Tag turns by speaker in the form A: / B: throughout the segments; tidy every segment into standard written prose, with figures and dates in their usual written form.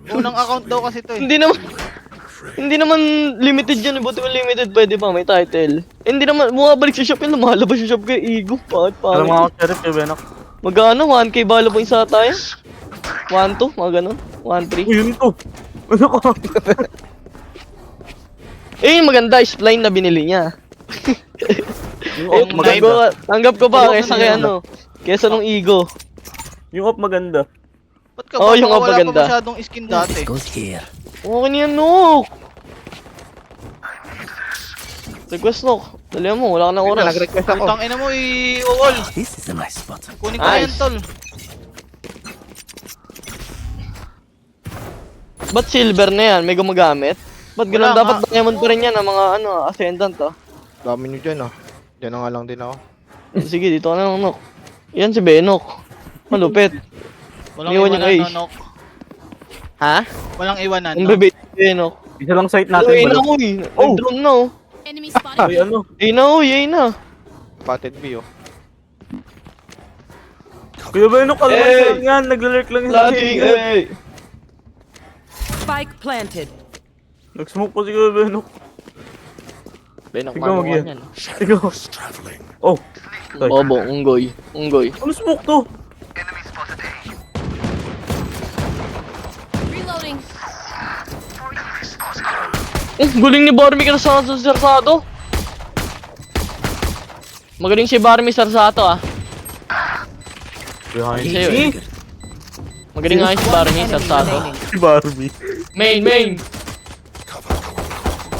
A: Unang account daw kasi to eh.
B: Hindi naman limited yun. Buti mo limited, pwede pa, may title. Hindi naman, bumabalik sa shop yun, lumalabas sa shop kay Igo. Bakit
C: Alam mo
B: pangit?
C: ako, Sheriff, kay Benok.
B: Magkano? 1K bala po isa tayo? 1-2? Mga ganon? 1-3?
C: Uy, yun to. Ano ka?
B: Eh, yung maganda, spline na binili niya.
C: Yung
B: Eh,
C: off maganda.
B: tanggap ko ba kaysa kay ano? Kesa nung Igo.
C: Yung off maganda.
A: Ba't ka
B: Oo,
A: ba?
B: yung
A: Wala pa
B: maganda.
A: masyadong skin dati.
D: Goes here.
B: Okay na yan, Nook! Request, Nook. Dali mo, wala ka ng oras.
E: Nag-request ako.
A: Putang ina mo i-wall.
D: This is a nice spot.
A: Kunin ko na yan
B: Nice.
A: tol.
B: Ba't silver na yan? May gumagamit? Ba't ganun?
A: Wala
B: Dapat
A: nga.
B: diamond pa rin yan ang mga ano, ascendant ah.
E: Dami nyo dyan ah. Dyan na nga lang din ako.
B: Sige, dito ka na lang, Nook. Yan si Benok. Malupit.
A: Walang
B: Iwan yung
A: iwanan
B: ace.
A: nonok.
B: Ha?
A: Walang iwanan
B: Ang
A: no?
B: bebe si Benok.
C: Isa lang site
B: Ay
C: natin.
B: na
C: Balok.
B: uy. Nag-drone na oh.
F: Enemy spotted.
C: Ay, ano?
B: Ay na uy, ay na.
E: Spotted B oh.
C: Kuya Benok, alam mo
B: Hey!
C: lang yan. Naglalurk lang yung
B: Laging eh.
G: Spike planted.
C: Nag-smoke po si Kuya Benok.
B: Benok
C: Ikaw
B: manuwan
C: mag-yan.
B: yan.
C: Ikaw. Oh. Ay.
B: Bobo, unggoy. Unggoy.
C: Ano smoke to?
F: Reloading.
B: Guling ni Barmy ka sa Sarsato. Magaling si Barmy Sarsato ah.
C: Behind
B: Sa'yo
C: me.
B: eh. Magaling nga si Barmy Sarsato.
C: Si Barbie.
B: Main.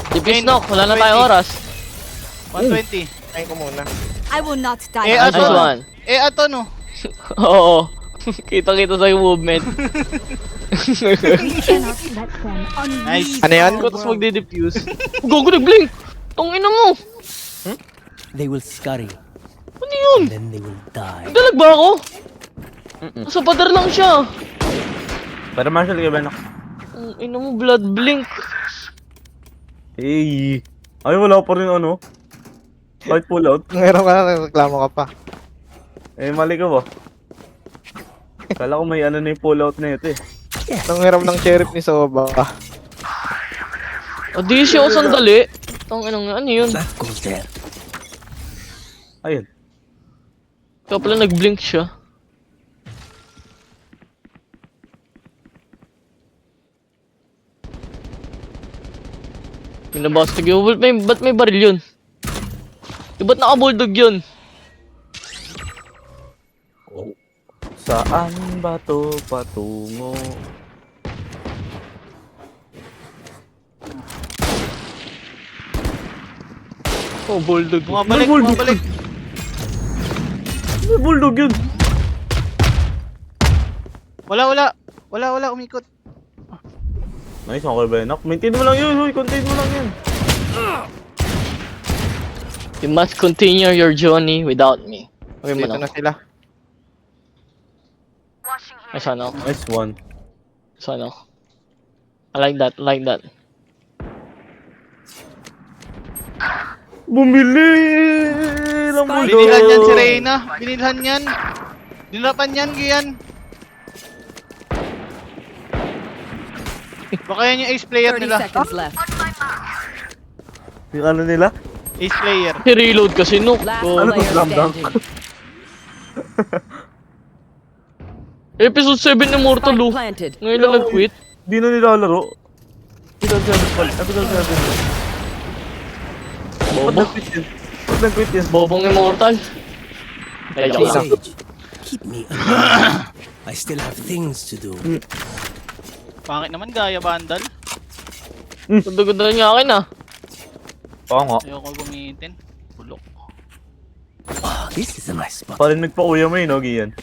B: Dipis Nook, wala na tayong oras.
A: 120.
E: Ay ko muna.
F: I will not die.
A: Eh,
B: Nice
A: ato.
B: one.
A: Ato no.
B: Oo. Kita sa yung movement.
F: Cannot let them unleash.
A: Nice.
E: Ano yan?
B: Tapos magdi-diffuse. Gogo nag-blink! Tangina mo!
D: They will scurry,
B: Ano yun?
D: then they will die.
B: Nagdalag ba ako? Nasa pader lang siya.
C: Pero Marshall, Kuya Benok.
B: Ang ina mo, blood blink.
C: Hey. Ay, wala pa rin ano. Fight pull out.
E: Ngayon ka na, reklamo ka pa.
C: Eh, mali ka ba? Kala ko may ano na yung pull out na ito eh.
E: Nanghiram ng sheriff ni Soba.
B: O di siya ako sandali. Tangina nga, ano yun?
D: That goes there.
C: Ayun.
B: Kaya pala nag-blink siya. Pinabastig yun. Ba't may baril yun? Ba't naka-bulldog yun?
C: Saan ba to patungo?
B: Oh, bulldog.
A: Bumabalik,
C: May bulldog.
A: bumabalik.
C: May bulldog yun.
A: Wala, umikot.
C: Nice, okay ba yun? Maintain mo lang yun, huy. Contain mo lang yun.
B: You must continue your journey without me. Okay mo
E: Dito
B: na.
E: na sila.
B: Ay, sana ako.
C: Nice one.
B: Sana ako. I like that.
C: Bumili ng bulldog.
A: Binilhan yan si Reyna. Binilhan yan. Dinapan yan, Gian. Baka yan yung ace player
G: 30
A: nila.
G: seconds left.
C: Yung ano nila?
A: Ace player.
B: I-reload kasi no.
G: Last
B: Oh.
C: Ano to,
G: player
C: slam dunk?
G: standing.
B: Episode 7 ni Mortal
G: Spike
B: Lu.
G: planted.
B: Ngayon lang nag-quit.
C: Di na nilalaro. Episode 7 pala. Episode 7. Ba't
B: Bobo.
C: nag-quit yun? Ba't nag-quit yun?
B: Bobong Immortal. Ay, joke lang.
D: Sage, keep me alive. I still have things to do.
A: Pangit naman, gaya bandal.
B: Ganda-ganda niya akin ah.
C: Oo nga.
A: Ayoko gamitin. Bulok.
D: Oh, this is a nice spot.
C: Parinig pa kuya mo yun, no, Gian?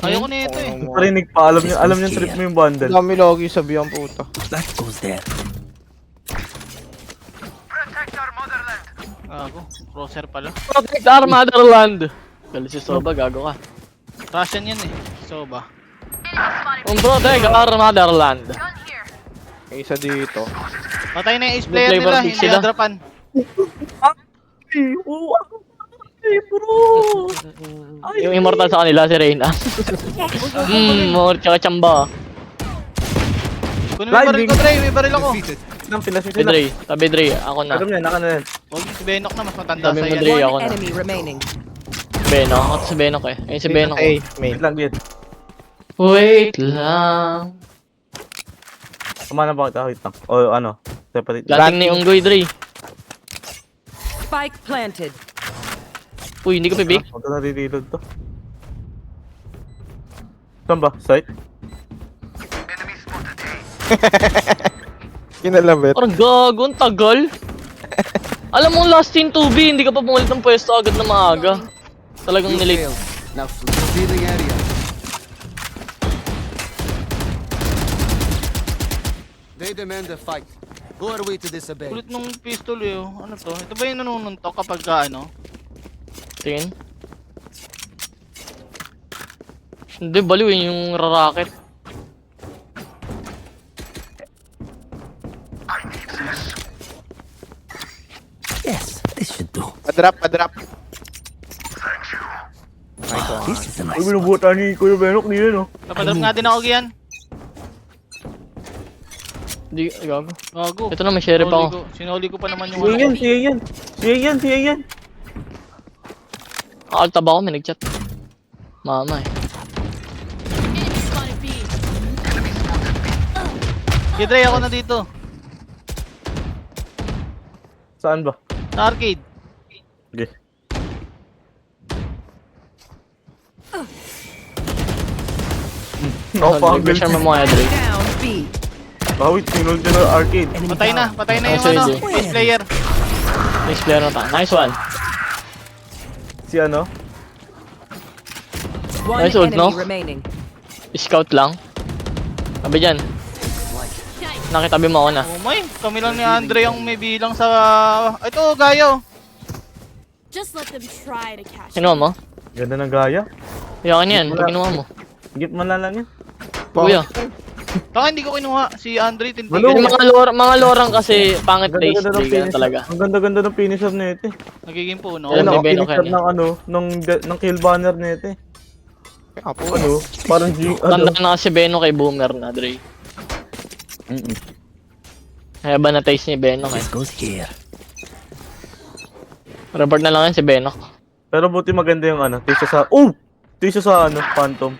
A: Ayoko na ito eh.
C: Parinig pa, alam niyo trip mo yung bundle.
E: Dami logi sabi ang puta.
D: That goes there.
A: Gago. Crosshair pala.
B: Protect our motherland. Galit si Soba, gago ka.
A: Russian yan eh. So ba?
B: Protect our motherland.
E: May isa dito.
A: Patay na yung ace player
B: Flavor
A: nila.
B: pick
A: Hindi
B: sila.
A: adrapan.
C: Oo, ay, bro!
B: Yung immortal sa kanila, si Reyna. More tsaka chamba.
A: Kunin mo yung baril ko, Dre. May baril ako.
D: Defeated.
E: Nang pilas
B: Tabi
E: sila.
B: Dre, tabi Dre, ako na.
E: Alam niya, naka na yan.
A: Huwag si Benok na, mas matanda
B: Sabi mo,
A: sa'yo.
B: Dre, ako
G: One
B: na.
G: enemy remaining.
B: Benok, ako si Benok eh. Ayun si Benok.
E: A, main.
C: Wait lang, Gid.
B: Wait lang.
C: Kumana ba kita? Wait lang. O ano? Separate.
B: Lating ni Unggoy, Dre.
G: Spike planted.
B: Uy, hindi ko pibig.
C: Huwag ka na reload to. Saan ba? Site?
E: Kinalabit.
B: Parang gago, ang tagal. Alam mo, last in 2B, hindi ka pa pumalit ng pwesto agad na maaga. Talagang nilate.
D: Now revealing area. They demand a fight. Who are we to disobey?
A: Kulit nung pistol eh. Oh. Ano to? Ito ba yung nanununtok kapag ka ano?
B: Tingin. Hindi, baliw yun yung rarakit.
D: Yes, this should do.
E: Padrop, padrop.
D: This is a
C: Uy,
D: nice.
C: binubuta ni Kuya Benok niya, no?
A: Napadrop nga din ako, Gian.
B: Hindi, gago.
A: Gago.
B: Ito na, may sheriff
A: Sinuli
B: ako.
A: ko- Sinuli ko pa naman yung
C: Siya yan,
A: ano.
C: siya yan. Siya yan, siya yan.
B: Alta ba ako, may nag-chat. Mama eh.
F: Enemy spotted B.
A: Okay, Dre, ako na dito.
C: Saan ba?
A: Sa arcade.
C: Okay. No, pang
B: Pressure mo mga Dre.
G: Down B.
C: Bawit, sinul dyan ng arcade.
A: Patay na
B: Oh,
A: yung
B: sorry,
A: ano,
B: Jay.
A: base player.
B: Next player na ta. Nice one.
C: Si ano?
G: One
B: Nice ult,
G: enemy
B: no?
G: remaining.
B: Scout lang. Sabi dyan. Nakitabi mo ako na.
A: Oh my, kami lang ni Andre ang may bilang sa... Ito, Gayo.
F: Just let them try to catch
B: Kinuha mo?
C: Ganda ng gaya.
B: Yakan yan. Ito kinuha mo.
C: Gip man lang yan.
B: Kuya.
A: Baka hindi ko kinuha. Si Andre,
C: Ano?
A: tintigil.
B: Yung mga lorang kasi pangit place.
C: Ganda-ganda ng
B: Hindi ganun
C: finisher.
B: talaga.
C: Ang ganda-ganda ng finisher na ito.
A: Nagiging puno.
B: Ayan,
C: Ano,
B: may Benok
C: finisher
B: yan eh.
C: ng ano, ng kill banner na ito.
E: Apo.
C: Ano, parang G, ano.
B: Tanda na kasi Beno kay Boomer na, Dre. Kaya ba na-taste ni Beno eh.
D: This goes here.
B: Report na lang yan si Beno.
C: Pero buti maganda yung ano, tisa sa, tisa sa ano, Phantom.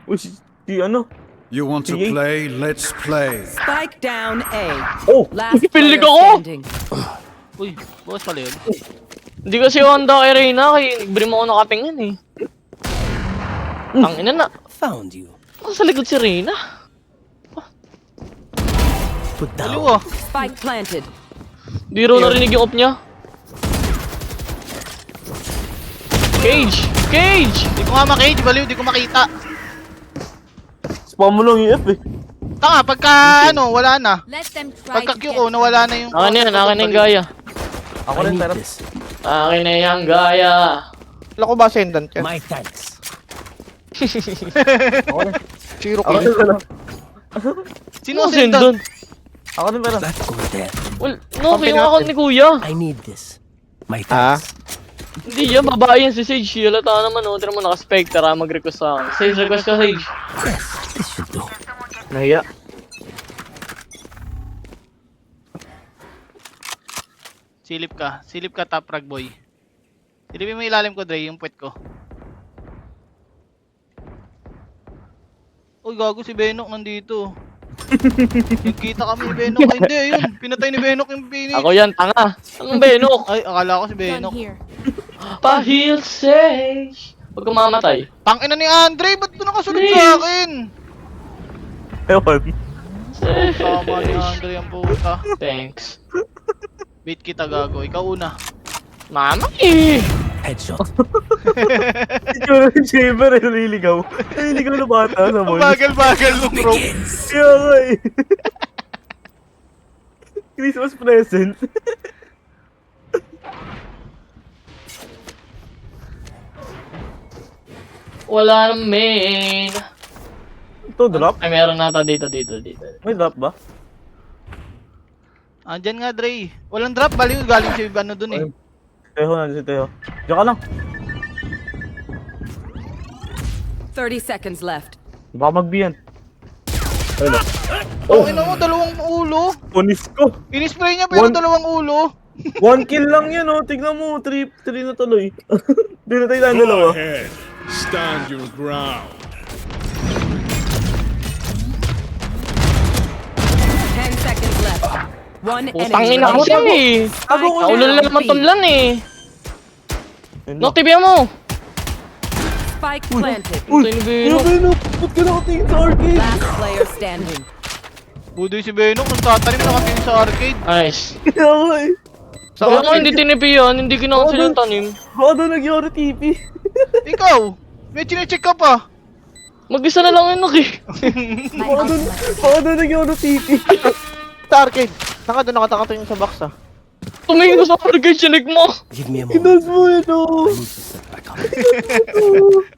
C: Uy, si ano?
H: You want to
C: Sige.
H: play? Let's play.
G: Spike down A.
C: Oh!
G: Last
B: Pilig
G: player
B: ako!
G: standing.
A: Uy, boss pala yun.
B: Hindi kasi Honda kay Reyna, kay brim ako nakatingin eh. Tangina na.
D: Found you.
B: Ako sa likod si Reyna.
D: Put
A: Aliw
D: down.
A: ah.
G: Spike planted.
B: Di ro narinig yung op niya. Cage! Cage!
A: Di ko nga makage, baliw, di ko makita.
C: Spam mo lang yung F eh.
A: Tanga, pagka ano, wala na.
F: Let them try
A: Pagka
F: to
A: Q
F: get
A: ko, nawala na yung...
B: Akin na yan, akin na yung gaya.
C: Ako
D: I
C: rin,
D: need
C: pero
D: this.
B: Akin na yung gaya.
E: Wala ko ba ascendant yan?
D: My thanks.
C: ako rin.
E: Zero
C: Ako
E: kill.
C: rin, pero.
A: Sino
B: Ano
A: si
B: sin doon?
C: Ako rin, pero.
D: That goes there.
B: Well, no, yung account ni Kuya.
D: I need this. My
E: Ah?
D: thanks.
B: Hindi yan, babae yan si Sage. Halata naman, oh. Tira mo naka-spectre, mag-request sa akin. Sage, request ka, Sage.
D: Yes, this should do.
C: Nahiya.
A: Silip ka top rag boy. Silipin mo ilalim ko, Dre, yung puwet ko. Uy, gago si Benok nandito. Nagkita kami ni Benok. Ay, hindi, ayun. Pinatay ni Benok yung Phoenix.
B: Ako yan, tanga. Ang Benok.
A: Ay, akala ko si
F: done
A: Benok.
F: here.
B: Pa-heal Sage. Huwag kang mamatay.
A: Tangina ni Andre, ba't doon nakasunod
B: Please.
A: sa akin?
C: Ewan.
A: Tama ni Andre ang puta.
B: Thanks.
A: Bait kita, gago. Ikaw una.
B: Mama eh.
D: Headshot.
C: Itsura ni Shaver eh, naliligaw. Naliligaw na bata sa
A: Ang
C: boy.
A: bagal-bagal nung rope.
C: Kaya nga eh. Christmas present.
B: Wala nang main.
C: Ito, drop?
B: Ay, meron nata dito.
C: May drop ba?
A: Andyan nga, Dre. Walang drop, baliw. Galing si ano dun eh.
C: Teho, nandiyan si Teho. Diyan ka lang.
G: 30 seconds left.
C: Baka mag-B yan. Ano?
A: Oh, ina mo, dalawang ulo.
C: Punis ko.
A: Inispray niya pero
C: One-
A: dalawang ulo.
C: 1 kill lang yan, oh. Tignan mo, 3 na tuloy. Di na tayo tayong dalawa.
H: ahead. Stand your ground.
G: 10 seconds left. One
B: Putang
G: enemy
B: ina ko siya
G: remaining.
B: eh.
C: Ako ko
B: Naulan lang naman tunlan eh. No, tibihan mo.
G: Spike planted.
C: Uy,
B: Ito yung Beno.
C: Beno, ba't ka nakatingin sa arcade?
G: Last player standing.
A: Budoy si Benok, nagtatanim na kasi sa arcade.
B: Nice.
C: Kaya ako eh.
B: Kaya nga hindi tinipihan, hindi kinakansil yung tanim.
C: Baka daw nagyari TV.
A: Ikaw, may chinecheck ka pa.
B: Mag-isa na lang yun, eh.
C: Baka daw nagyari TV.
E: Sa arcade. Saka doon nakatakatingin sa box ah.
B: Tumingin ko sa arcade, sinig mo.
D: Give me a moment.
C: Kinas mo yun, oh.
D: I need to set back up.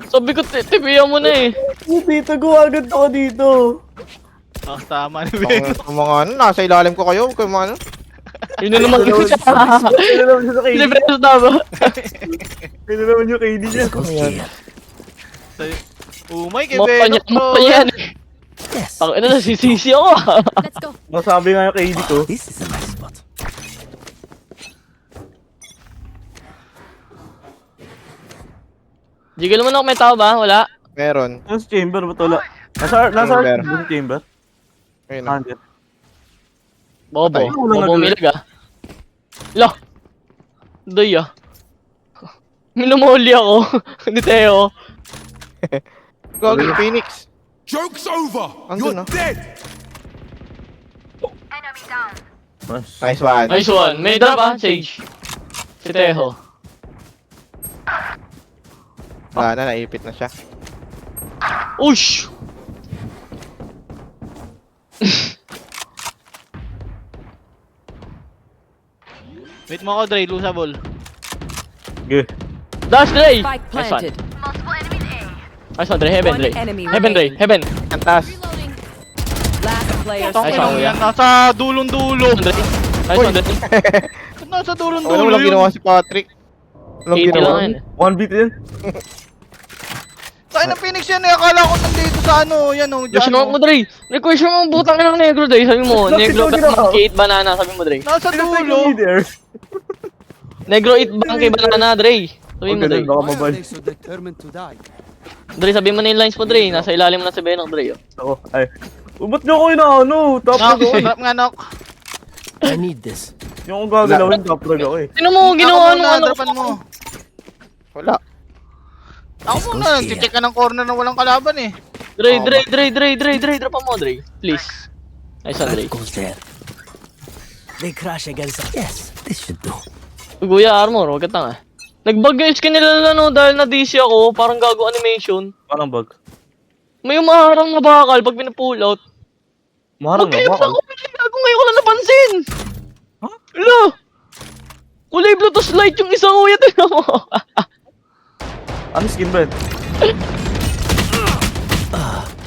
B: Sabi ko, tipihan mo na eh.
C: Dito, agad ako dito.
A: Ah, tama ni Benok.
E: Ang mga ano, nasa ilalim ko kayo. Kayo mga ano.
B: Yun na naman kasi.
C: Kaya naman siya sa KD.
B: Siyempre, sa tama.
C: Kaya naman yung KD niya.
D: Let's go here.
A: Umay kay
B: Mapa niya,
A: Benok.
B: mapa yan eh.
D: Yes.
B: Ang ina, nasisisi ako ah.
F: Let's go.
C: Masabi nga yung KD ko.
D: This is a nice spot.
B: Jiggle mo na kung may tao ba? Wala.
E: Meron.
C: Nasa chamber, ba't wala? Nasa
E: Chamber.
C: chamber.
E: Ayun ah.
C: Under.
B: Bobo.
C: Patay.
B: Bobo milag ah. Lo. Doy ah. Minumuli ako. Hindi tayo.
E: Gogi, Phoenix.
H: Joke's over.
E: Andun,
H: You're
E: ah.
H: dead.
C: Nice.
E: Nice one.
B: Nice one. May drop ah, Sage. Si Teho.
E: Wala na, naipit na siya.
B: Ush!
A: Wait mo ako, Dre, losable.
C: Sige.
B: Dash, Dre!
G: Spike
B: Nice one.
G: planted.
B: Nice one, Dre. Heaven,
G: One
B: Dre.
G: enemy
B: Heaven, Dre.
G: remaining.
B: Heaven.
E: Ang taas.
F: Reloading.
G: Last player
A: Tangin
B: Nice
A: lang
B: one,
G: standing.
A: yan, nasa dulong-dulo.
B: Dre. Nice one, Dre.
A: Ba't nasa
E: Ano
A: dulong-dulo
E: walang
A: yun?
E: ginawa si Patrick? Walang
B: 80 lang
E: ginawa.
B: yan.
C: 1 beat yan.
A: Saan ang Phoenix yan eh? Akala ko nandito sa ano, yan o,
B: Question mark mo, Dre. Request mo ang butang ng negro, Dre. Sabi mo,
C: Bakit
B: negro
C: ikaw
B: ka
C: ginawa?
B: kay 8 banana. Sabi mo, Dre.
A: Nasa
C: Sino tayo
A: dulo.
C: leader?
B: Negro 8 bang kay banana, Dre. Sabi mo, Dre.
C: Baka mabal.
D: so determined to die?
B: Dre, sabi mo na yung lines mo, Dre. Nasa ilalim mo na si Benok, Dre. Oh.
C: Ako, ay. Ba't niyo ako inaano? Top
A: Knock,
C: rag ako.
A: sarap nga knock.
D: I need this.
C: Yung akong gagalawin, top rag ako eh.
B: Sino mo ginawa
A: Ako
B: nung
A: muna,
B: ano?
A: drapan mo.
E: Wala.
A: Ako muna, nagtitik ka ng corner na walang kalaban eh.
B: Dre, drop mo, Dre. Please. Nice one, Dre.
D: That goes there. They crash against us. Yes, this should do.
B: Guya armor, wag ka tanga. Nag-bug yung skin nila no, dahil na-DC ako, parang gago animation.
C: Parang bug.
B: May umaharang na bakal pag pina-pull out.
C: Maharang na,
B: Magkayos
C: bakal.
B: ako, gago ngayon ko lang napansin!
C: Huh?
B: Hello! Kulay Bluetooth light yung isa kuya, tignan mo!
C: Ano skin ba yun?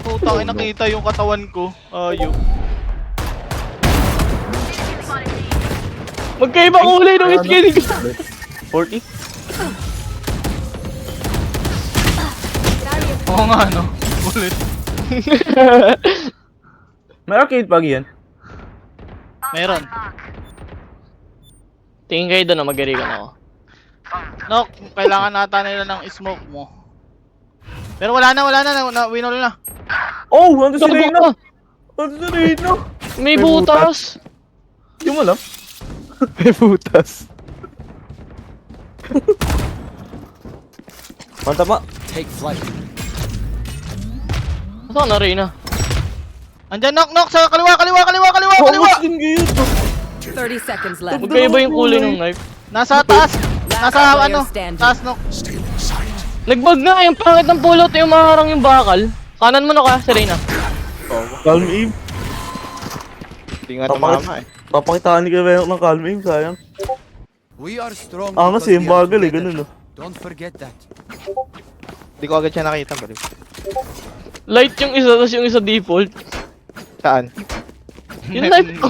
A: Putang ina, nakita yung katawan ko. Ayok.
B: Magkaiba kulay nung skin ko.
C: 40?
A: Oo nga no. Ulit.
C: May arcade pag yan.
A: Meron.
B: Tingin kayo doon na mag-garigan ako.
A: Knock, kailangan nata nila ng smoke mo. Pero wala na, winol na.
C: Oh! Ando si
B: Gago
C: Reyna!
B: ka!
C: Ando si Reyna!
B: May butas!
C: Di mo alam?
E: May butas.
C: Pantama.
D: Take flight.
B: Saan na Reyna?
A: Andyan, knock, sa kaliwa.
C: Oh, mas din kayo to.
G: 30 seconds left.
B: Magkaiba yung kulay ng knife.
A: Nasa taas.
G: Last
A: Nasa
G: player
A: ano,
G: standing.
A: taas knock.
H: Still in sight.
B: Nagbag nga, yung pangit ng pull out, yung maharang yung bakal. Kanan mo na ka, si Reyna.
C: Calm aim.
E: Hindi nga tumama eh.
C: Papakitaan ni Kevin ng calm aim, sayang.
D: We are strong.
C: Angas eh, yung bagal eh, ganun oh.
D: Don't forget that.
E: Hindi ko agad siya nakita, bro.
B: Light yung isa, tapos yung isa default.
E: Saan?
B: Yung knife ko.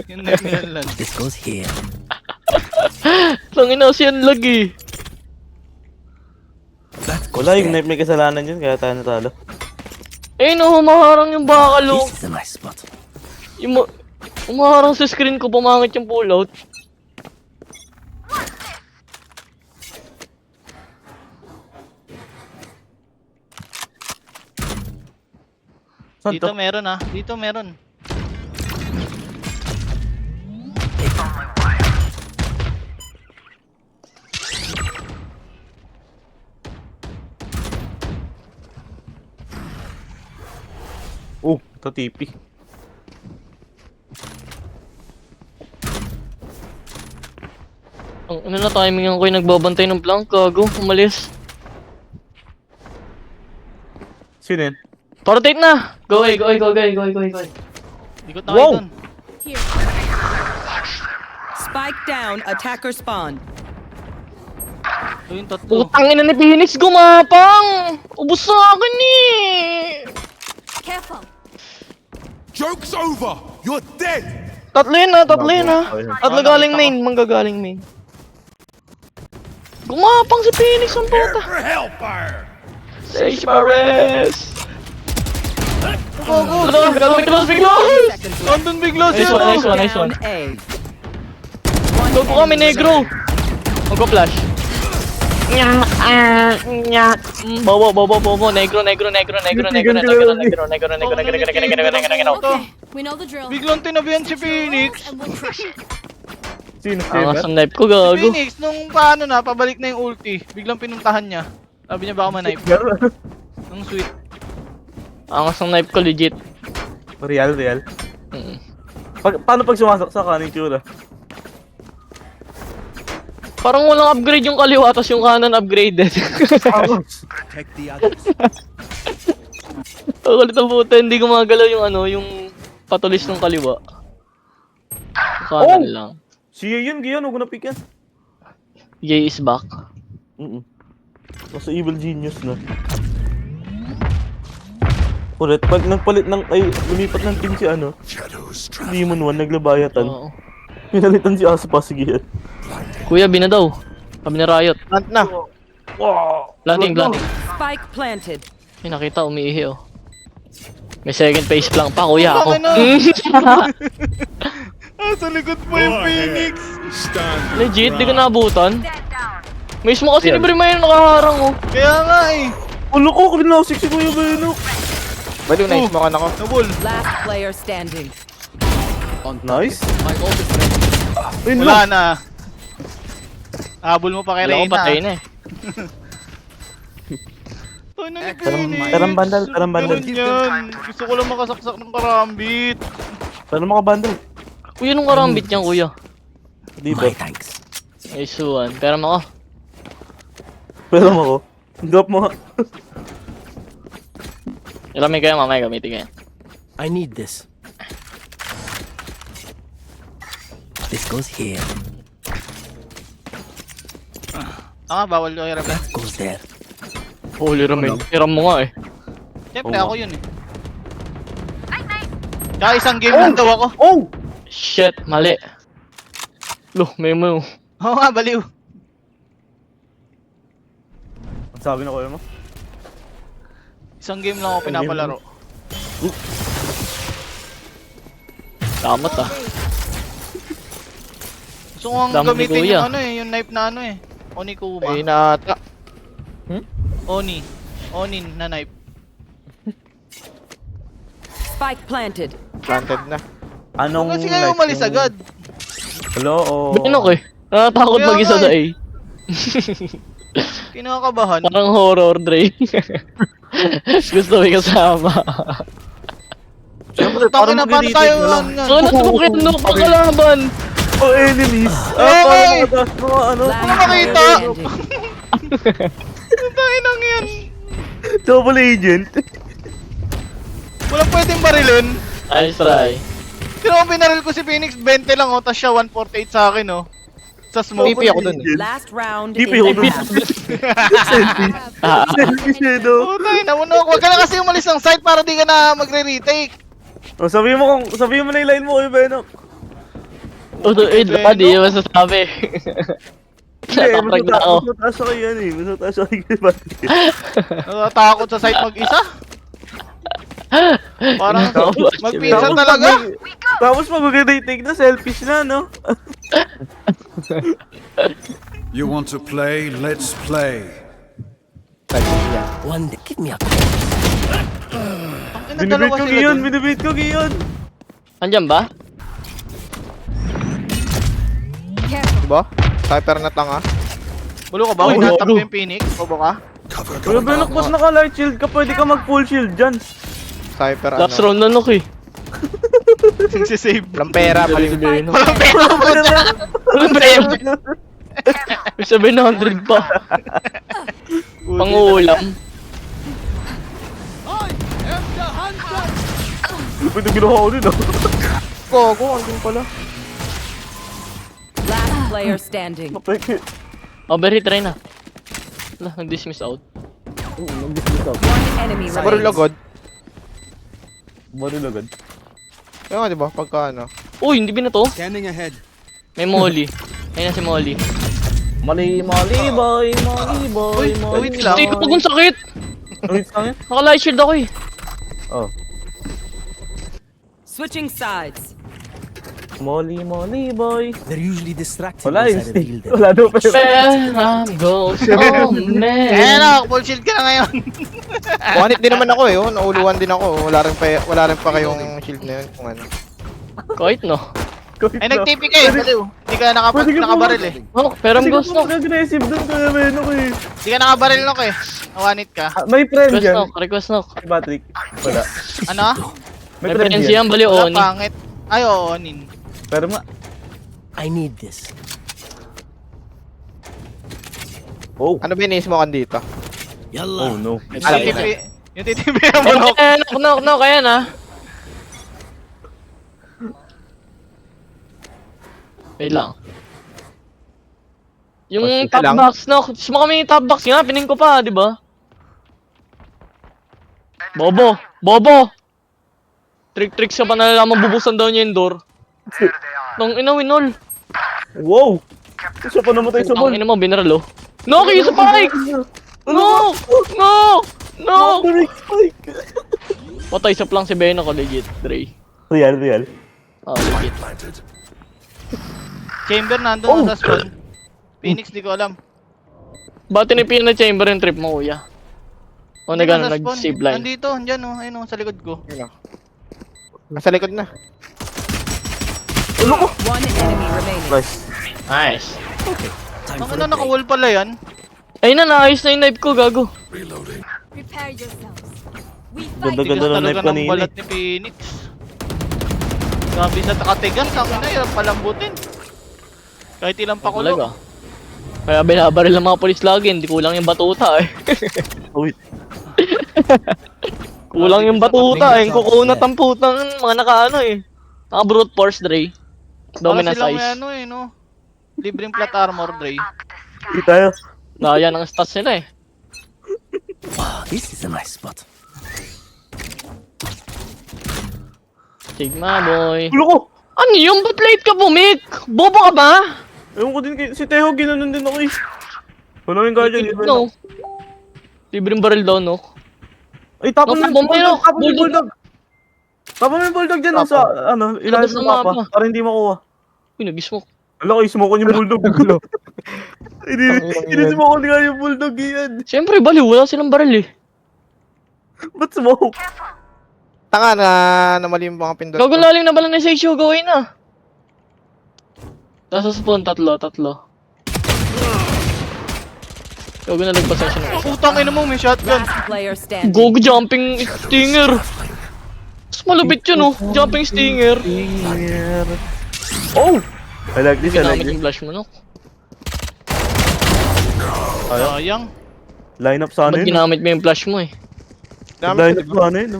A: Yung knife nila lang.
D: This goes here.
B: Tangina kasi yan lag eh.
D: That goes
C: Wala, yung
D: there.
C: knife may kasalanan yun, kaya tayo natalo.
B: Eh no, humaharang yung bakal oh.
D: This is a nice spot.
B: Humaharang sa screen ko, pumangit yung pullout.
C: Saan
A: Dito
C: to?
A: meron ah. Dito meron.
C: Oh, ito TP.
B: Ang ano na timing ko yung nagbabantay ng plank, gago, umalis.
C: Sino yan?
B: Rotate na! Go away, go away, go away, go away, go away, go away.
A: Ikot na kayo
C: Wow!
A: dun.
F: Here.
G: Spike down. Attacker spawn.
A: Ito yung tatlo.
B: Putang ina ni Phoenix, gumapang! Ubus sa akin eh!
F: Careful.
H: Joke's over! You're dead!
B: Tatlo yun ha, tatlo yun ha.
C: Ayun.
B: Tatlo galing main, manggagaling main. Gumapang si Phoenix, ang puta.
H: For hellfire!
B: Sage Pares! Go, go! Gagawin ka lang bigla!
G: Seconds left.
A: Nandun bigla siya.
B: Nice one, nice one, nice one.
G: Down A.
B: Go po kami, negro! Mag-flash. Bobo, negro.
F: Okay, we know the drill.
A: Biglang tinabihan si Phoenix.
F: And we'll crush it.
C: Sino?
B: Angas ang knife ko,
A: Si
B: gago.
A: Phoenix, nung paano na, pabalik na yung ulti. Biglang pinuntahan niya. Sabi niya baka ma-knife. Ang sweet.
B: Angas ang knife ko, legit.
C: Real. Paano pag sumasok sa kanin tsura?
B: Parang walang upgrade yung kaliwa, tapos yung kanan upgraded.
H: Protect the others.
B: Ang kulit ang puta, hindi gumagalaw yung ano, yung patulis ng kaliwa. Yung kanan lang.
C: Siya yun, Gion. Huwag ko na-pick yan.
B: Jay is back.
C: Nasa evil genius na. Ulit, pag nagpalit ng, ay, lumipat ng team si ano,
H: Shadows travel.
C: Demon 1, naglabayatan.
B: Oo.
C: Pinalitan si Aspa, sige yan.
B: Kuya, bina daw. Kami na riot.
E: Plant na.
B: Planting.
G: Spike planted.
B: May nakita, umiihi oh. May second phase lang pa, kuya ako.
A: Bakit Ah, sa likod mo yung Phoenix.
H: Stand your
B: Legit, di ko
H: ground.
B: naabutan. Mismo kasi ni Brimay yung nakaharang oh.
A: Kaya nga eh.
C: Ulo ko, kinasik si Kuya Benok.
E: Pwede na ismokan ako.
A: Nabul.
G: Last player standing.
C: Nice. Ayun
A: Wala
C: lang.
A: na. Habol mo pa kay
B: Kailan ko
A: Reyna.
B: patay na eh.
A: Ay, na ni Phoenix.
C: Tarang bandal.
A: Ganun yan. Gusto ko lang makasaksak ng karambit.
C: Paano makabandal?
B: Kuya, nung karambit niyan, kuya.
C: Di ba?
D: My thanks.
B: Ay, suwan. Pero ako.
C: Pero mo ako. Drop mo.
B: Ilamig kayo, mamaya gamitin kayo.
D: I need this. This goes here.
A: Bawal ko i-rep.
D: That goes there.
B: Holy ramen. Hiram mo nga eh.
A: Siyempre ako yun eh. Kaya isang game lang daw ako.
C: Oh!
B: Shit, mali. Loh, may mo.
A: Oo nga, baliw.
C: Ang sabi na Kuya mo?
A: Isang game lang ako pinapalaro.
B: Tamat ah.
A: Gusto ko ang
B: Dami ni
A: gamitin
B: Kuya.
A: yung ano eh, yung knife na ano eh. Onikuma.
E: Ay nata.
A: Onin na knife.
G: Spike planted.
E: Planted na.
C: Anong
A: Kasi kayo
C: knife
A: umalis
C: yung-
A: agad.
C: Hello, oh.
B: Binok eh. Natatakot
A: Kaya
B: mag-isa
A: nga
B: sa A.
A: eh. Kinakabahan.
B: Parang horror, Dre. Gusto may kasama.
C: Siyempre,
A: Tangin na, paano tayo
C: lang.
A: nga?
B: So, natutukin nung pagkalaban.
C: Oh, enemies.
A: Okay.
C: Parang mga ano.
G: Last
A: Ano makita?
G: player standing.
A: Tangin ang yan.
C: Double agent.
A: Walang pwedeng barilin.
B: Nice try.
A: Pero kung binaril ko si Phoenix, 20 lang oh, tapos siya 148 sa akin oh. Sa smoke.
E: TP ako dun eh.
G: Last round
C: TP
G: in
C: ako
G: the
C: dun.
G: half.
C: Selfie siya, no?
A: Putay, namuno ako. Huwag ka na kasi umalis ng site para di ka na magre-retake.
C: Oh, sabihin mo na yung line mo, Kuya Benok.
B: Di yung masasabi.
C: Hindi,
B: Natapag na ako.
C: masataas siya kay yan eh. Masataas siya kay Kuya Benok.
A: Natatakot sa site mag-isa. Parang
B: Tapos,
A: magpinsa talaga.
C: Tapos mag-retake na selfish na, no?
H: You want to play? Let's play.
D: One day, give me a
A: Ang ina, dalawa sila dun.
C: Binibait ko Gion.
B: Andyan ba?
F: Careful.
E: Diba? Sniper na tanga.
A: Bulo ka ba?
B: Uy,
A: Hinatap
B: gago.
A: mo yung Phoenix? Bobo ka?
H: Cover
C: Wala ba nakpos naka-light shield ka? Pwede ka mag-full shield dyan.
E: Sniper
B: Last
E: ano.
B: round na nok eh.
A: Nagsisave.
E: Walang pera, mali.
A: Walang pera mo dyan.
B: Walang premyo. May 700 pa. Pangulam.
C: Pwede ginawa ko rin, ah.
E: Gogo, andun pala.
G: Last player standing.
C: Pwede.
B: Overhit, try na. Wala, nag-dismiss out.
G: One enemy
E: Barul
G: remaining.
E: agad.
C: Baril agad.
E: Kaya nga diba, pagka ano.
B: Uy, hindi binato.
H: Scanning ahead.
B: May Molly. Ayun na si Molly.
C: Mali, boy,
A: Uy, wait lang.
B: Dito pag ang sakit.
C: Wait lang yan.
B: Naka-light shield ako eh.
C: Oh.
G: Switching sides.
C: Molly, boy.
D: They're usually distracted
C: Wala
D: once I
C: yung
D: reveal them.
C: Wala daw pa
B: Pera goes on
A: Ayan
B: man.
A: na, full shield ka na ngayon.
E: One hit din naman ako eh, oh. Nauluan din ako. Wala rin pa kayong shield na yun kung ano.
B: Kahit no.
A: Ay, nag-TP ka eh. Baliw. Hindi ka nakabaril eh.
B: Oh, pera goes no.
C: Aggressive doon kaya Beno ko eh.
A: Hindi ka nakabaril no eh. Nawanit ka.
C: May friend
B: Request
C: dyan.
B: knock, request knock.
C: Si Patrick. Wala.
A: Ano?
B: May friends yan, bali
A: Wala,
B: Oni.
A: pangit. Ay, oo, Onin.
C: Pero ma...
D: I need this.
C: Oh.
E: Ano ba iniis mo kan dito?
D: Yalla.
C: Oh no.
A: Yung TTP, yung TTP na mo no.
B: Knock, ayan ah. Wait lang. Yung
E: Oh, sige
B: top
E: lang.
B: box, no? Gusto mo kami yung top box nga, pining ko pa, di ba? Bobo! Trick siya pa nalalaman bubusan daw niya yung door. Nung ina, winol.
C: Wow! Siya pa namatay sa ball.
B: Ang ina mo, binaralo. No, kayo sa Spike! No! Patay sa lang si Beno ko, legit, Dre.
C: Real.
B: Oh, legit.
A: Chamber nandun sa spawn. Phoenix, di ko alam.
B: Ba't tinipin na chamber yung trip mo, kuya? O,
A: Hindi,
B: nag-ano,
A: nasa spawn.
B: nag-save line.
A: Nandito, andyan oh. Ayun oh, sa likod ko.
E: Yun, oh. Nasa likod na.
G: One enemy remaining.
B: Nice.
A: Ang ina, naka-wall pala yan.
B: Ayun na, naayos na yung knife ko, gago.
F: Prepare yourselves. We fight.
C: Ganda
A: Tigas
C: ng
A: talaga
C: knife
A: ng
C: kanina.
A: balat ni Phoenix. Grabe sa takatigas, ang ina, hirap palambutin. Kahit ilang pakulo.
B: Talaga. Kaya binabaril ng mga polis lagi, hindi kulang yung batuta eh.
C: Uy.
B: Kulang yung batuta eh, kukunat ang putang mga nakaano eh. Naka brute force, Dre. Dominant
A: Para silang may
B: size.
A: ano eh, no? Libreng plot armor, Dre.
C: Hindi tayo.
B: Naya ng stats nila eh.
D: Wow, this is a nice spot.
B: Sigma boy.
C: Ulo ko!
B: Ano yung ba't late ka bumik? Bobo ka ba?
C: Ewan ko din si Teho, ginanon din ako eh. Wala yung guardian.
B: No. Libreng baril daw, no?
C: Ay, tapon
B: No,
C: mo
B: bomba
C: yung
B: yun.
C: Tapon mo yung bulldog. Tapon mo yung bulldog dyan sa, ano, ilalim
B: Ilabas
C: ng
B: ng mapa.
C: mapa. Para hindi makuha.
B: Uy, nag-smoke.
C: Wala ko, smoke ko yung bulldog. Ini-smoke ko nga yung bulldog yan.
B: Siyempre, baliw. Wala silang baril eh.
C: Ba't smoke?
E: Tanga na mali yung mga pindot.
B: Gago lalim na ba lang na sa issue? Gawin na. Nasa spawn, tatlo. Gago na nagpasan siya ng
A: Putang ina mo, may shotgun.
G: Last player standing.
B: Gogo jumping stinger. Mas malupit yun oh. Jumping stinger.
C: Oh! I like this, I like
B: Ginamit
C: this.
B: yung flash mo, no?
A: Sayang.
C: Line up sana
B: Ba't
C: yun.
B: ginamit mo yung flash mo eh?
C: Line up sana yun.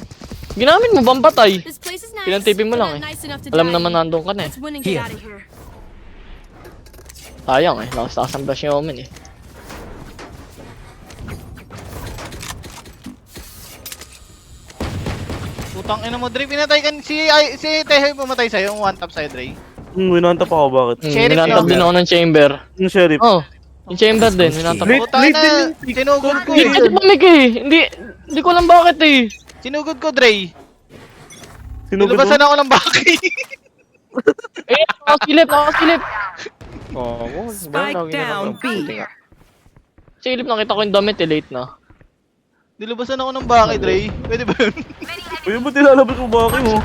B: Ginamit mo, pampatay.
F: This place is nice.
B: Pinantipin mo
F: but
B: lang
F: not
B: eh.
F: nice enough to
B: Alam
F: die
B: naman
F: in.
B: nandun ka na eh.
F: Let's win and
D: Here.
F: get out of here.
B: Sayang eh, lakas ang flash yung omen eh.
A: Putang ina mo, Dre. Pinatay ka si Teho yung pumatay sa'yo, yung one tap sa'yo, Dre.
C: Winantap ako, bakit?
A: Sheriff
B: Minantab
A: yun.
B: din ako ng chamber.
C: Yung sheriff.
B: Oh, yung chamber din, minantab
C: Late-
B: ako.
A: Putang
C: late
A: ina,
C: din
A: sinugod ko
B: Hindi
A: eh.
B: kasi pamig eh. Hindi ko alam bakit eh.
A: Sinugod ko, Dre.
C: Sinugod
A: Nilabasan
C: mo?
A: ako ng baki.
B: Eh, nakasilip.
E: Oo,
G: Spike down, B.
B: Silip, nakita ko yung damit, late na.
A: Nilabasan ako ng baki, Dre. Pwede ba yun?
C: Uy, ba't nilalabas mo baki mo?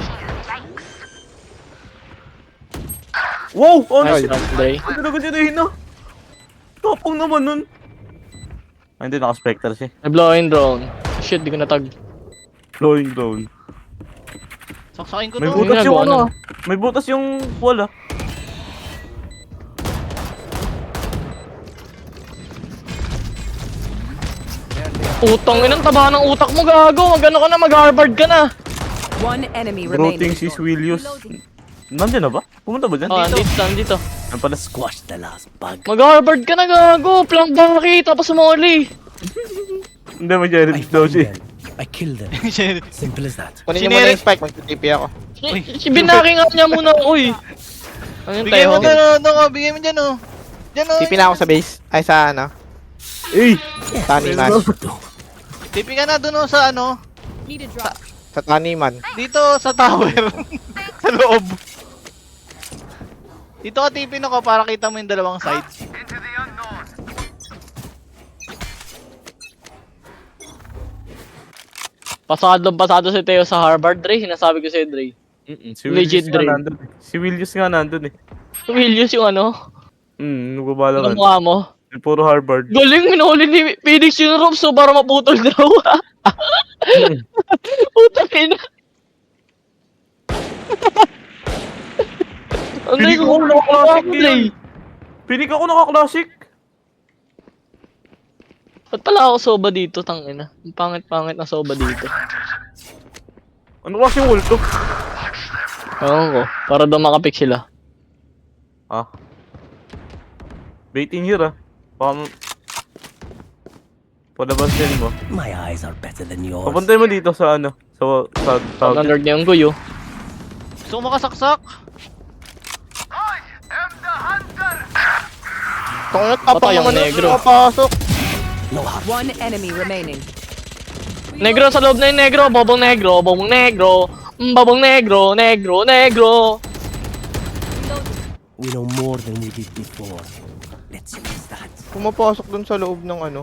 C: Wow!
B: Nice
C: Ano?
B: round, Dre.
C: Ang tinagod yun na hina. Tapang naman nun. Ay, hindi, naka-spectre siya.
B: May blowing drone. Shit, di ko natag.
C: Flowing drone.
A: Saksakin ko
C: May
A: to.
C: butas yung
B: ginagawa
C: ano.
B: nun?
C: May butas yung wall ah.
B: Utang, inang taba ng utak mo, gago. Mag-ano ka na, mag-Harvard ka na.
G: One enemy
C: Broting
G: remaining.
C: si Willius. Nandiyan na ba? Pumunta ba dyan?
B: Ah, andito.
C: Ano pala?
D: Squash the last bug.
B: Mag-Harvard ka na, gago. Plank baki, tapos sumoli.
C: Hindi, may Jared daw siya.
D: I killed them.
A: Shit.
D: Simple as that.
E: Kunin niyo muna yung spike, mag-TP ako.
B: Si Binaki nga niya muna, uy. Ano yun
A: Bigay mo
B: tayo?
A: dyan, oh. Bigay mo dyan, oh. Dyan, oh.
E: TP na ako sa base. Ay, sa ano?
C: Eh!
E: Taniman.
A: Tipi ka na dun, oh, sa ano.
F: Need a drop.
E: Sa Taniman.
A: Dito, sa tower. Sa loob. Dito ka tipin ako para kita mo yung dalawang sides.
B: Pasado si Teo sa Harvard, Dre. Sinasabi ko sa'yo, Dre.
C: Si
B: Legit
C: Willius nga
B: dream.
C: nandun. Si Willius nga nandun eh.
B: Willius yung ano,
C: Nagbabalangan.
B: yung mukha mo.
C: Puro Harvard.
B: Galing, minuli ni Phoenix yung rope so para maputol daw. Utakin na. Ang
C: Pinig
B: ko,
C: ako naka-classic
B: Dre.
C: yun. Pinig ako naka-classic.
B: Ba't pala ako soba dito, tangina? Ang pangit-pangit na soba dito.
C: Ano kasi yung wall to?
B: Ewan ko, para daw makapik sila.
C: Ah. Bait in here ah. Baka palabasin mo.
D: My eyes are better than yours.
C: Papuntay mo dito sa ano. Sa tawag.
B: Standard niya yung guyo.
A: Gusto ko makasaksak.
E: Kung ano, tapang
B: Patay ang
E: naman
B: negro.
E: yung papasok.
D: No harm.
G: One enemy remaining.
B: Negro sa loob na yung negro, bobong negro, bobong negro. Babong negro, negro, negro.
D: We know more than we did before. Let's use that.
E: Pumapasok dun sa loob ng ano.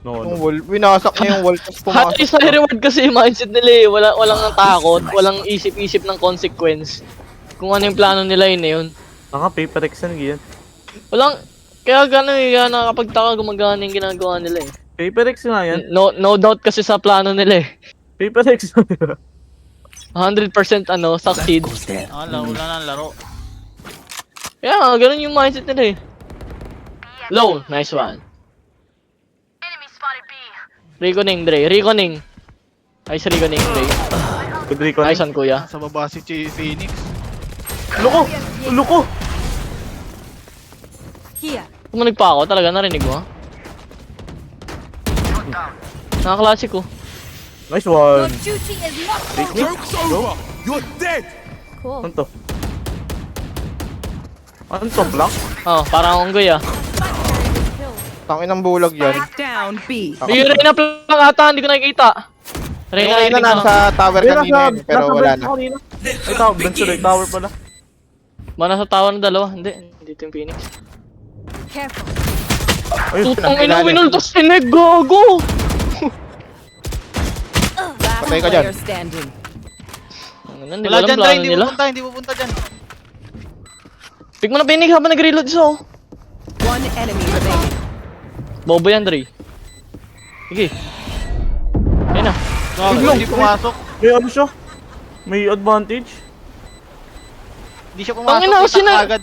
C: No,
E: Yung
C: no.
E: wall. Winasak na yung wall, tapos
B: Hato
E: pumasok.
B: isa reward kasi yung mindset nila eh. Walang takot, walang isip-isip ng consequence. Kung ano yung plano nila yun na yun.
C: Paper X na yan.
B: Walang, kaya gano'n eh, kaya nakakapagtaka gumagana yung ginagawa nila eh.
C: Paper X nga yan.
B: No doubt kasi sa plano nila eh.
C: Paper X na yan.
B: 100% ano,
D: That
B: succeed.
D: goes there.
A: Wala na ang laro.
B: Kaya nga, ganun yung mindset nila eh. Low, nice one. Reconing, Dre. Reconing. Nice reconing, Dre.
C: Kudri ko.
B: Nice one, kuya.
A: Sa baba si Phoenix.
C: Loko! Loko!
F: Here.
B: Tumunog pa ako, talaga narinig mo ha? Nakaklase ko.
C: Nice
F: Your
C: one.
F: duty is not
C: Take me. Go.
H: You're dead!
F: cool.
C: Ano to? Ano to? Black?
B: Oh, parang unggoy ah.
E: Tangin ng bulag yan.
G: Spike down, B.
B: May Reyna lang ata, hindi ko nakikita.
E: Yung
B: Reyna,
E: Reyna
B: tingnan.
E: nasa tower kanina yun, pero wala na.
C: Ay, tower. Bench tower pala.
B: Ba nasa tower na dalawa? Hindi, dito yung Phoenix.
F: Careful.
C: Ayun,
B: Tutang ina,
E: Pinakilala.
B: winultos sinig, gago!
G: Last
E: Patay ka dyan.
G: player standing.
B: Hindi ko
A: Wala
B: alam
A: dyan, Dre.
B: plano
A: Hindi
B: nila.
A: pupunta, hindi pupunta dyan.
B: Pick mo na Phoenix habang nag-reload isa oh.
G: One enemy remaining.
B: Bobo yan, Dre. Sige. Ayun na.
A: Hindi pumasok.
C: may ano siya? May advantage?
A: Hindi siya pumasok.
B: Tangina,
A: kita
B: sina-
A: agad.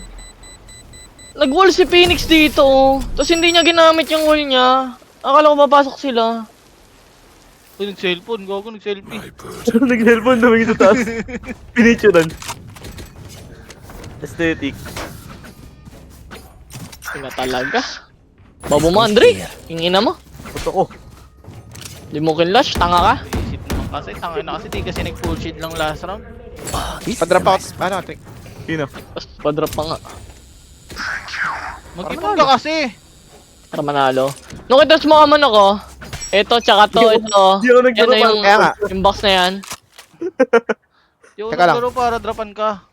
B: Nag-wall si Phoenix dito oh. Tapos hindi niya ginamit yung wall niya. Akala ko papasok sila.
A: Uy, nag-cellphone. Gago, nag-selfie.
C: Nag-cellphone na may sa taas. Pinituran. Aesthetic.
B: Ina talaga. Bobo mo, Andre. Ingina mo.
C: Ba't ako?
B: Di mo kinlash, tanga ka.
A: Isip naman kasi. Tangin na kasi. Di kasi nag-full shield lang last round.
D: This is
E: Pa-drop out.
D: nice.
E: Ano, trick.
C: Sino?
B: Tapos pa-drop pa nga.
A: Mag-ipon ka kasi.
B: Para manalo. Nung kita sumaman ako, ito, tsaka to, ito.
C: Di ako nagdala
B: Yan na yung,
E: Kaya nga.
B: yung box na yan.
A: Yung
E: Teka lang.
A: naglaro para dropan ka.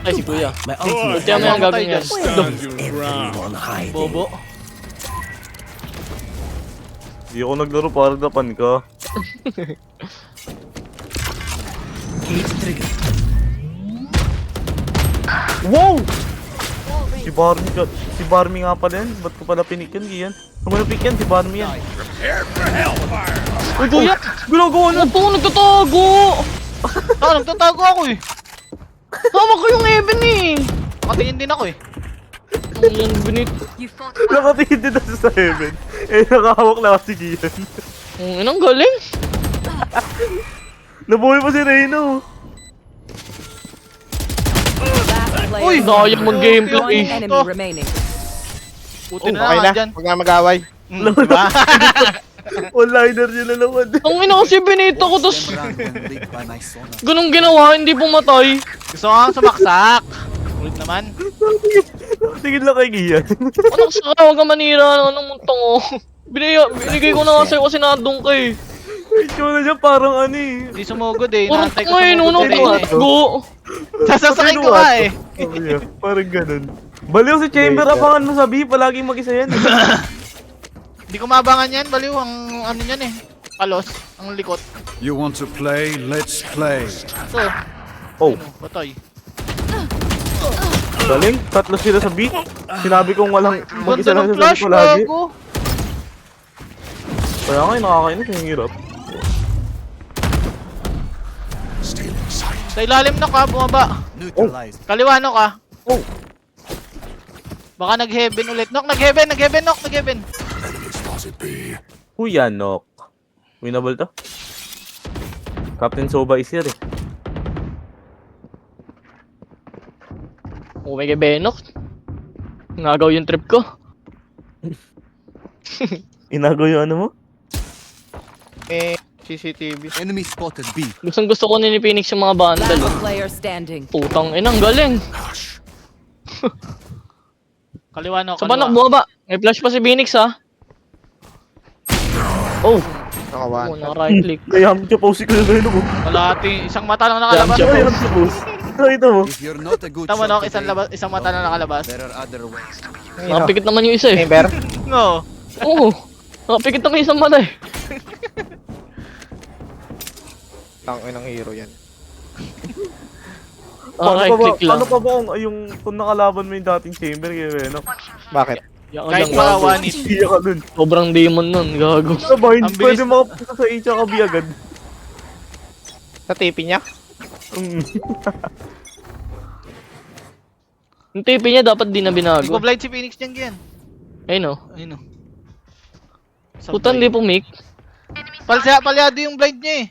B: Ay, si Kuya.
D: My ultimate.
B: Buti mo yung gagawin yan.
D: Everyone hiding.
B: Bobo.
C: Hindi ako naglaro para dapan ka.
D: Heat trigger.
C: Wow! Si Barmy nga pala yan. Ba't ko pala pinik yan, Gian? Kung ano pick yan, si Barmy yan.
B: Uy, Kuya! Ginagawa na ito! Nagtatago!
A: Nagtatago ako eh.
B: Tama ko yung Evan eh!
A: Nakatingin din ako eh.
B: Ang yan, binit.
C: Nakatingin din na sa heaven. Eh, nakahawak na si Gian.
B: Ang inang galing.
C: Nabuhay pa si Reyno.
G: Last player.
B: Uy, dayang mag-gameplay.
G: One enemy remaining.
A: Buti na
E: Okay
A: lang
E: na,
A: dyan.
E: huwag na mag-away.
A: Diba?
C: One-liner yun na naman.
B: Ang ina kasi binita ko, tapos ganun ginawa, hindi pumatay.
A: Gusto ko nga sumaksak. Ulit naman.
C: Tingin lang kay Gian.
B: Anak sa ka, huwag ka manira ng muntong oh. Binigay ko na nga sa'yo kasi nadong ka eh.
C: Ito na siya parang ano eh.
A: Hindi sumugod eh.
B: Parang
A: Naantay ko
B: ngayon,
A: sumugod
B: unang
A: si Reyna eh.
B: tumatgo.
A: Sasasakay ko nga eh.
C: Sabi niya, parang ganun. Baliw si Chamber, abangan mo sabi, palaging mag-isa yan.
A: Hindi ko mabangan yan. Baliw ang ano yan eh. Palos. Ang likot.
H: You want to play? Let's play.
A: Ito.
C: Oh,
A: Patay.
C: galing. Tatlo sila sa B. Sinabi kong walang mag-isa
A: Ganda
C: lang
A: ng
C: sa
A: flash,
C: sabi ko lagi.
A: bago.
C: Kaya nga, nakakainis yung hirap.
A: Sa ilalim na ka, bumaba.
H: Neutralized.
A: Kaliwa no ka.
C: Oh.
A: Baka nag-heaven ulit. Nag-heaven, nag-heaven.
C: Kuya, Nok. Winnable to. Captain Soba is here eh.
B: Oh my god, Benok. Nagaw yung trip ko.
C: Inago yung ano mo?
E: CCTV.
H: Enemy spotted B.
B: Gusto ko na ni Phoenix yung mga bundle.
G: Last player standing.
B: Putang inang galing.
A: Kaliwa no,
B: Sa banak, bumaba. May flash pa si Phoenix ha.
C: Oh!
E: Nakawan.
B: Oh, naka-right click.
C: Kaya mo siya pause ko yung gano'n mo.
A: Kalahati. Isang mata lang nakalabas.
B: Jump
C: Kaya mo siya pause. Nakita mo?
H: If you're not a good
A: Tama
H: shot
A: no,
H: today,
A: isang mata lang nakalabas.
H: there are other ways to be.
B: Nakapikit naman yung isa eh.
E: Chamber.
A: No.
B: Oo. Nakapikit naman yung isang mata eh.
E: Tangin ng hero yan.
B: Naka-right click lang.
C: Ano pa ba kung nakalaban mo yung dating chamber kay Renok?
E: Bakit?
B: Yan ka
A: Kahit
B: lang,
A: mga
B: gago.
A: one hit.
C: Iya ka dun.
B: Sobrang demon nun, gago.
C: Ano ba, hindi
A: Ang bilis-
C: pwede makapunta sa A tsaka B agad.
E: Sa TP niya?
B: Yung TP niya dapat di na binago.
A: Nagpa-blind si Phoenix niyan, Gian.
B: Ayun o.
A: Ayun o.
B: Puta, hindi pumik.
A: Palyado yung blind niya eh.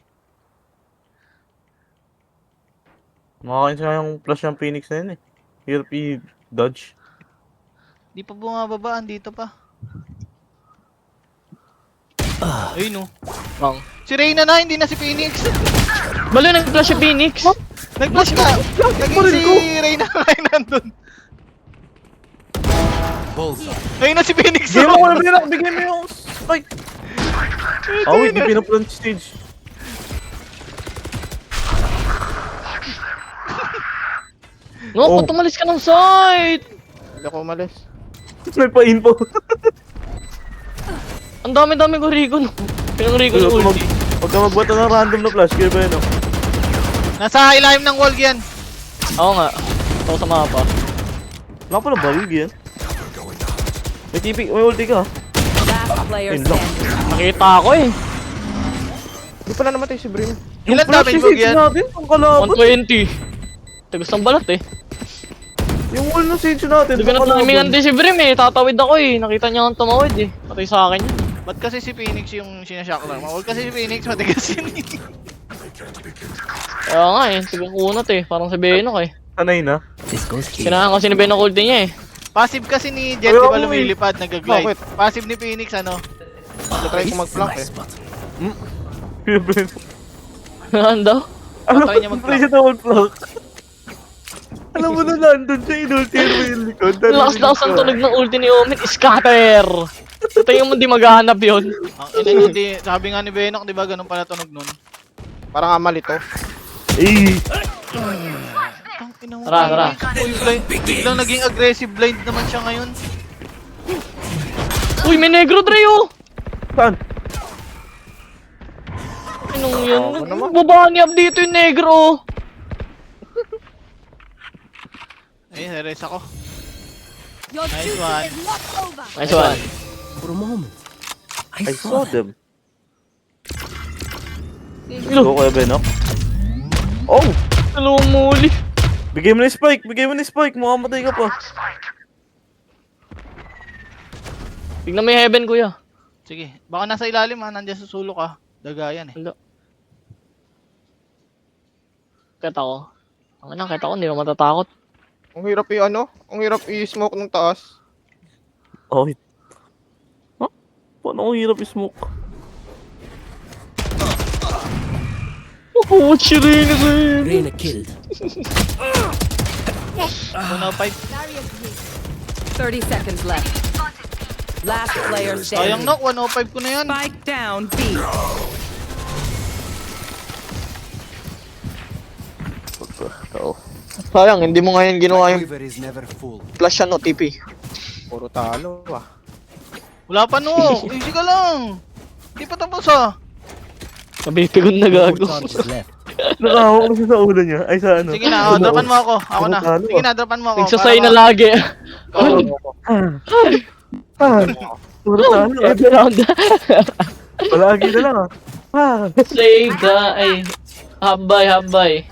C: Makakain siya yung flash ng Phoenix na yun eh. Hirap i-dodge.
A: Di pa bumababaan dito pa. Ayun o.
B: Bang.
A: Si Reyna na, hindi na si Phoenix.
B: Balo, nag-flash si Phoenix.
A: Nag-flash na. Naging si Reyna ngayon nandun.
H: Bullseye.
A: Ayun na si Phoenix.
C: Bigyan mo ko na Renok, bigyan mo yung spike! Oh, wait, di pinaplant stage.
B: No,
C: Oh.
B: ba't umalis ka ng site?
E: Hindi ako umalis.
C: May pa-info.
B: Ang dami-dami ko Rico no. Pinang Rico yung ulti.
C: Huwag ka magbata ng random na flash, kaya ba yun?
A: Nasa ilalim ng wall yan.
B: Oo nga. Ito sa mapa.
C: Wala pa na balig yan. May TP, may ulti ka.
G: Last player
C: Yun lang.
G: standing.
B: Nakita ako eh.
E: Hindi pala namatay si Brim.
A: Ilan damage mo yan?
C: natin, ang kalaban.
B: 120. Tagas ng balat eh.
C: Yung wall na siege natin,
B: Hindi ko na timingan din si Brim eh. Tatawid ako eh. Nakita niya akong tumawid eh. Patay sa akin yun.
A: Ba't kasi si Phoenix yung sinashock lang? Huwag kasi si Phoenix, matigas yun eh.
B: Kaya nga eh. Sige kunot eh. Parang si Benok eh.
C: Sanay na.
D: This goes here.
B: Sinahan kasi ni Benok ulti niya eh.
A: Passive kasi ni Jet,
C: Ayaw
A: di ba
C: mo eh.
A: lumilipad, nag-glide.
E: Bakit?
A: Passive ni Phoenix, ano?
E: Try ko mag-flank
D: My
E: eh.
D: spot.
C: Kaya ba yun?
B: Ano daw?
C: Ano
A: Try niya
C: ba?
A: mag-flank.
C: Try siya double flank. Alam mo na nandun siya, inulti mo yung likod.
B: Lakas-lakas ang tunog ng ulti ni Omen. Scatter! Ito yung hindi maghahanap yun.
A: Ang ina niya, sabi nga ni Benok, di ba, ganun pala tunog nun.
E: Parang amal ito.
C: Eh!
A: Tangina mo.
B: Tara, tara.
A: Uy, biglang naging aggressive blind naman siya ngayon.
B: Uy, may negro, Dre, oh!
C: Saan?
B: Anong yan?
E: Ako naman.
B: Babani up dito yung negro, oh!
A: Eh, heres ako.
F: Your
A: Nice
F: duty
A: one.
F: is not over.
B: Nice one.
D: For a moment,
C: I saw them.
B: Ilo,
C: Go Kuya Ben, no? Oh!
B: dalawang muli.
C: Bigay mo na yung spike! Bigay mo na yung spike! Makamatay ka pa!
B: Tignan mo yung heaven, kuya.
A: Sige, baka nasa ilalim ha, nandiyan sa sulok ka. Dagayan eh.
B: Wala. Kita ko. Ang ina, kita ko, hindi na matatakot.
E: Ang hirap ang hirap i-smoke ng taas.
C: Oh, huh? Paano kung hirap i-smoke?
B: Oh, Chirina rin.
D: Reyna killed.
A: 105.
F: Barriers here.
G: 30 seconds left. Last player
A: Sayang
G: standing.
A: knock, 105 ko na yan.
G: Spike down B.
C: Oo.
B: Sayang, hindi mo ngayon ginawa yung
H: Quiver is never full.
B: flash ano, TP.
E: Puro talo ah.
A: Wala pa no, easy ka lang. Hindi pa tapos ah.
B: Nabipigon na
D: Four
B: gago.
D: charges left.
C: Nakahawak kasi sa ulo niya. Ay, sa ano?
A: Sige na, dropan mo ako. Ako na.
C: Talo,
A: Sige na, dropan mo ako.
B: Nagsasay na
A: Para
B: lagi.
C: Puro talo ah.
B: Every round.
C: Palagi na lang ah. Ah!
B: Save the, ay, habay.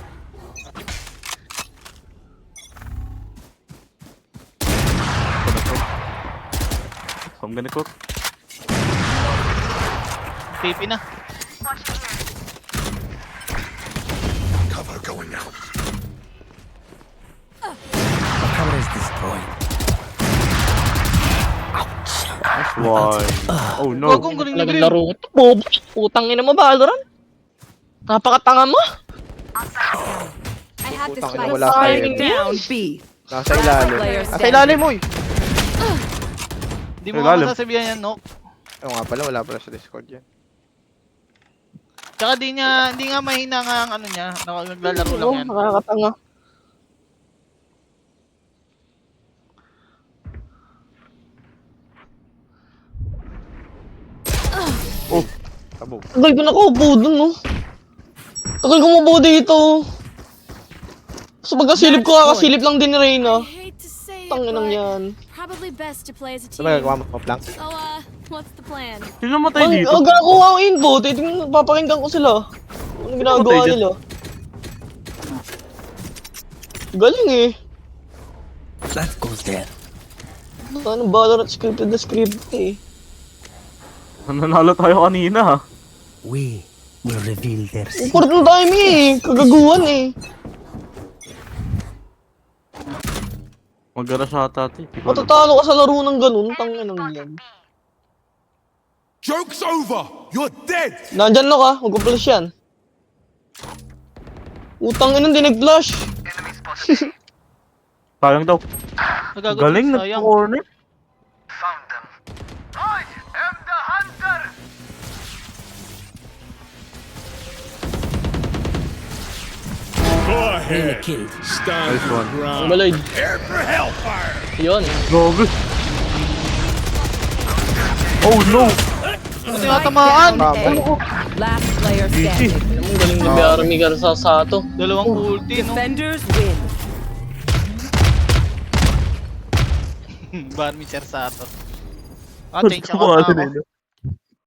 C: I'm gonna cook.
A: TP na.
H: Cover going out.
D: The camera is destroyed.
C: Why? Oh no.
A: Wag kong galing na
B: Talagang
A: green.
B: laro ito. Bobo. Putang ina mo, Valorant. Napakatanga mo.
F: I have this
E: Putang ina,
F: fight.
E: wala
B: Sayang
E: tayo.
B: hindi.
G: Down B.
E: Nasa ilalim.
G: Player
E: Nasa
G: standing.
E: ilalim mo eh.
A: Hindi mo
C: Ilalim.
A: masasabihan yan, no?
E: Oo nga pala, wala pala sa Discord yan.
A: Tsaka hindi nga mahina nga ang ano niya. Naglalaro lang
B: Oo,
A: yan.
B: nakakatanga.
E: Tabog.
B: Tagal ko nakaupo dun, no? Tagal ko mabuo dito. So pagkasilip ko, kakasilip lang din ni Reyna.
F: I hate to say it,
B: Tanginang
F: but
B: yan.
F: probably best to play as a
E: Ano
F: team.
E: ba gagawa mo? Pop-lang?
F: So, what's the plan?
C: Sino matay
B: Ay,
C: dito?
B: gakuha ako info. Titingnan, papakinggan ko sila. Ano ginagawa
C: Patay dyan.
B: nila? Galing eh.
D: That goes there.
B: Ano, Valorant scripted na script eh.
C: Nanalo tayo kanina ha.
D: We will reveal their
B: Ang
D: secret.
B: kulit ng timing eh. Kagaguhan eh.
C: Mag-gara siya ata ate.
B: Matatalo ka sa laro ng ganun. Tanginang yan.
H: Joke's over! You're dead!
B: Nandyan na ka. Mag-flash yan. Utang ina, hindi nag-flash.
C: Sayang daw.
A: Nagagot.
C: Galing na
A: Sayang.
C: corner.
D: Reyna killed.
C: Nice one.
B: Ang balay. Yun.
C: Gogo. Oh no!
A: Ano tinatamaan?
G: Last player
C: GG.
G: standing.
B: Ang galing ni Biarmi Garsasato.
A: Dalawang ulti, no?
G: Defenders win.
A: Barmi Cersato. Ah, change ako.
C: Ano
A: ako.
C: nila?